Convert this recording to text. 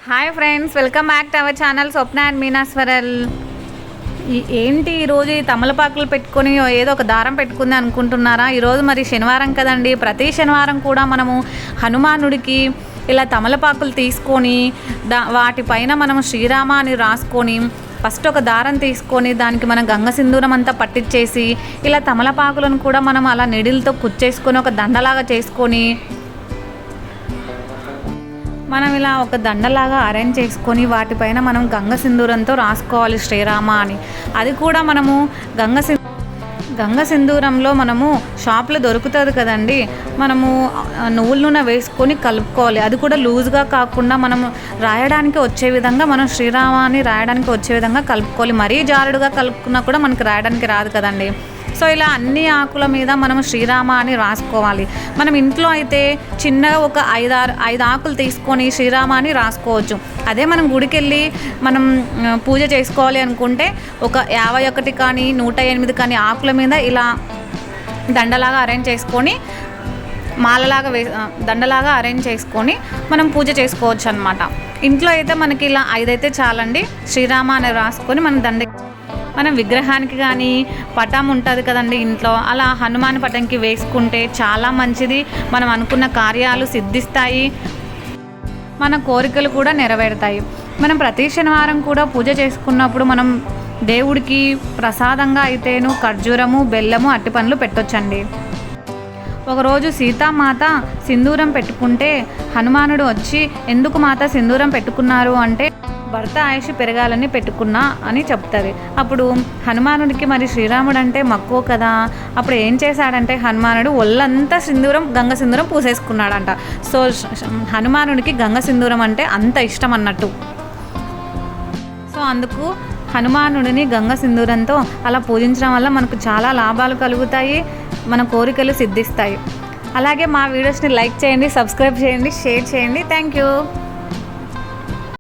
Hi friends, welcome back to our channel Swapna and మీనాస్వరల్. ఏంటి ఈరోజు ఈ తమలపాకులు పెట్టుకొని ఏదో ఒక దారం పెట్టుకుంది అనుకుంటున్నారా? ఈరోజు మరి శనివారం కదండి. ప్రతి శనివారం కూడా మనము హనుమానుడికి ఇలా తమలపాకులు తీసుకొని వాటిపైన మనము శ్రీరామ అని రాసుకొని ఫస్ట్ ఒక దారం తీసుకొని దానికి మనం గంగ సింధూరం అంతా పట్టించేసి ఇలా తమలపాకులను కూడా మనం అలా నిడిలతో కుచ్చేసుకొని ఒక దండలాగా చేసుకొని మనం ఇలా ఒక దండలాగా అరేంజ్ చేసుకొని వాటిపైన మనం గంగ సింధూరంతో రాసుకోవాలి శ్రీరామ అని. అది కూడా మనము గంగ సింధూరంలో మనము షాప్లో దొరుకుతుంది కదండి, మనము నువ్వుల నూనె వేసుకొని కలుపుకోవాలి. అది కూడా లూజ్గా కాకుండా మనము రాయడానికి వచ్చే విధంగా మనం శ్రీరామ అని రాయడానికి వచ్చే విధంగా కలుపుకోవాలి. మరీ జారుడుగా కలుపుకున్నా కూడా మనకు రాయడానికి రాదు కదండి. సో ఇలా అన్ని ఆకుల మీద మనం శ్రీరామ అని రాసుకోవాలి. మనం ఇంట్లో అయితే చిన్నగా ఒక ఐదు ఆకులు తీసుకొని శ్రీరామ అని రాసుకోవచ్చు. అదే మనం గుడికి వెళ్ళి మనం పూజ చేసుకోవాలి అనుకుంటే ఒక 51 కానీ 108 కానీ ఆకుల మీద ఇలా దండలాగా అరేంజ్ చేసుకొని మాలలాగా దండలాగా అరేంజ్ చేసుకొని మనం పూజ చేసుకోవచ్చు అనమాట. ఇంట్లో అయితే మనకి ఇలా 5 అయితే చాలండి. శ్రీరామ అని రాసుకొని మనం విగ్రహానికి కానీ పటం ఉంటుంది కదండి ఇంట్లో, అలా హనుమాన్ పటంకి వేసుకుంటే చాలా మంచిది. మనం అనుకున్న కార్యాలు సిద్ధిస్తాయి, మన కోరికలు కూడా నెరవేరుతాయి. మనం ప్రతి శనివారం కూడా పూజ చేసుకున్నప్పుడు మనం దేవుడికి ప్రసాదంగా అయితేను ఖర్జూరము, బెల్లము, అట్టిపండ్లు పెట్టొచ్చండి. ఒకరోజు సీతామాత సింధూరం పెట్టుకుంటే హనుమానుడు వచ్చి ఎందుకు మాత సింధూరం పెట్టుకున్నారు అంటే భర్త ఆయుష్ పెరగాలని పెట్టుకున్నా అని చెప్తుంది. అప్పుడు హనుమానుడికి మరి శ్రీరాముడు అంటే మక్కువ కదా. అప్పుడు ఏం చేశాడంటే హనుమానుడు ఒళ్ళంతా గంగ సింధూరం పూసేసుకున్నాడంట. సో హనుమానుడికి గంగ సింధూరం అంటే అంత ఇష్టం అన్నట్టు. సో అందుకు హనుమానుడిని గంగ సింధూరంతో అలా పూజించడం వల్ల మనకు చాలా లాభాలు కలుగుతాయి, మన కోరికలు సిద్ధిస్తాయి. అలాగే మా వీడియోస్ని లైక్ చేయండి, సబ్స్క్రైబ్ చేయండి, షేర్ చేయండి. Thank you.